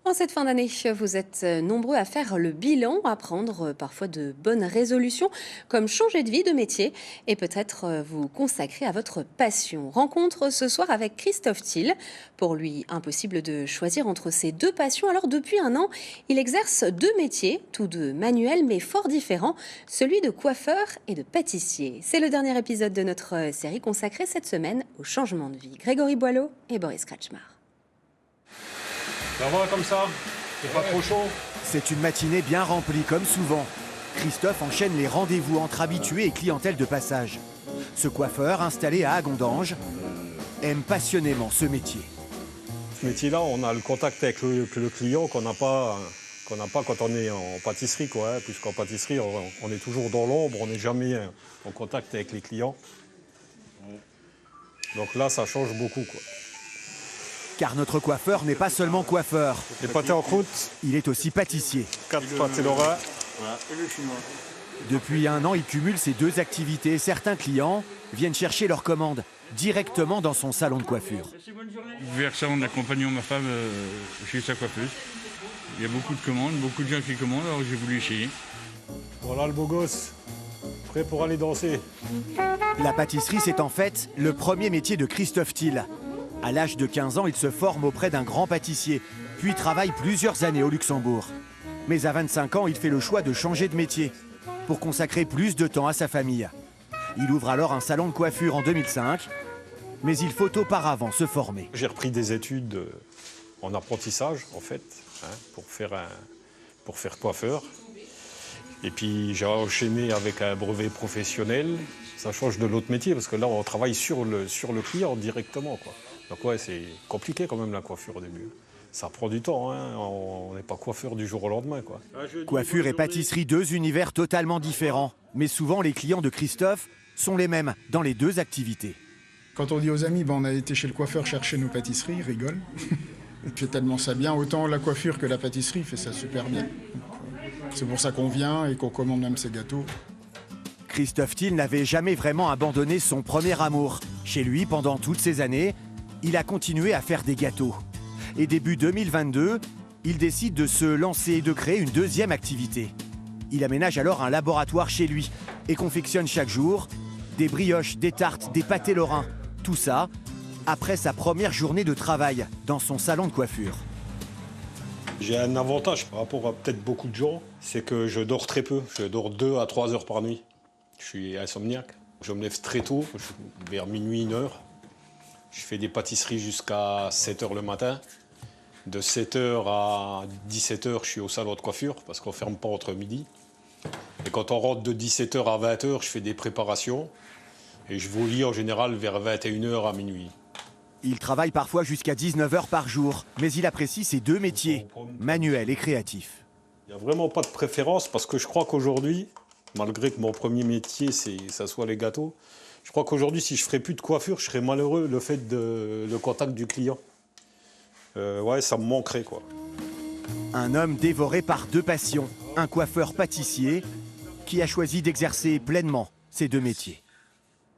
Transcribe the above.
En cette fin d'année, vous êtes nombreux à faire le bilan, à prendre parfois de bonnes résolutions, comme changer de vie, de métier, et peut-être vous consacrer à votre passion. Rencontre ce soir avec Christophe Thiel. Pour lui, impossible de choisir entre ces deux passions. Alors depuis un an, il exerce deux métiers, tous deux manuels mais fort différents, celui de coiffeur et de pâtissier. C'est le dernier épisode de notre série consacrée cette semaine au changement de vie. Grégory Boileau et Boris Kretschmar. Ça va comme ça? C'est pas trop chaud? C'est une matinée bien remplie comme souvent. Christophe enchaîne les rendez-vous entre habitués et clientèle de passage. Ce coiffeur, installé à Agondange, aime passionnément ce métier. Ce métier-là, on a le contact avec le client qu'on n'a pas quand on est en pâtisserie, quoi, hein, puisqu'en pâtisserie, on est toujours dans l'ombre, on n'est jamais en contact avec les clients. Donc là, ça change beaucoup, quoi. Car notre coiffeur n'est pas seulement coiffeur, Les pâtés en croûte, il est aussi pâtissier. 4 pâtés lorrains. Depuis un an, il cumule ces deux activités. Certains clients viennent chercher leurs commandes directement dans son salon de coiffure. Je vais récemment accompagner ma femme chez sa coiffeuse. Il y a beaucoup de commandes, beaucoup de gens qui commandent, alors j'ai voulu essayer. Voilà le beau gosse, prêt pour aller danser. La pâtisserie, c'est en fait le premier métier de Christophe Thiel. À l'âge de 15 ans, il se forme auprès d'un grand pâtissier, puis travaille plusieurs années au Luxembourg. Mais à 25 ans, il fait le choix de changer de métier pour consacrer plus de temps à sa famille. Il ouvre alors un salon de coiffure en 2005, mais il faut auparavant se former. J'ai repris des études en apprentissage, en fait, hein, pour faire coiffeur. Et puis j'ai enchaîné avec un brevet professionnel. Ça change de l'autre métier, parce que là, on travaille sur le client directement, quoi. Donc ouais, c'est compliqué quand même la coiffure au début. Ça prend du temps, hein. On n'est pas coiffeur du jour au lendemain, quoi. Coiffure et pâtisserie, deux univers totalement différents. Mais souvent, les clients de Christophe sont les mêmes dans les deux activités. Quand on dit aux amis, on a été chez le coiffeur chercher nos pâtisseries, ils rigolent. Il fait tellement ça bien, autant la coiffure que la pâtisserie, il fait ça super bien. C'est pour ça qu'on vient et qu'on commande même ses gâteaux. Christophe Thiel n'avait jamais vraiment abandonné son premier amour. Chez lui, pendant toutes ces années, il a continué à faire des gâteaux. Et début 2022, il décide de se lancer et de créer une deuxième activité. Il aménage alors un laboratoire chez lui et confectionne chaque jour des brioches, des tartes, des pâtés lorrains. Tout ça après sa première journée de travail dans son salon de coiffure. J'ai un avantage par rapport à peut-être beaucoup de gens, c'est que je dors très peu. Je dors 2 à 3 heures par nuit. Je suis insomniaque. Je me lève très tôt, vers minuit, 1h. Je fais des pâtisseries jusqu'à 7h le matin. De 7h à 17h, je suis au salon de coiffure parce qu'on ne ferme pas entre midi. Et quand on rentre de 17h à 20h, je fais des préparations. Et je vais au lit en général vers 21h à minuit. Il travaille parfois jusqu'à 19 heures par jour, mais il apprécie ses deux métiers, manuel et créatif. Il n'y a vraiment pas de préférence parce que je crois qu'aujourd'hui, malgré que mon premier métier, ça soit les gâteaux, je crois qu'aujourd'hui, si je ne ferais plus de coiffure, je serais malheureux le fait le contact du client. Ouais, ça me manquerait, quoi. Un homme dévoré par deux passions, un coiffeur pâtissier qui a choisi d'exercer pleinement ces deux métiers.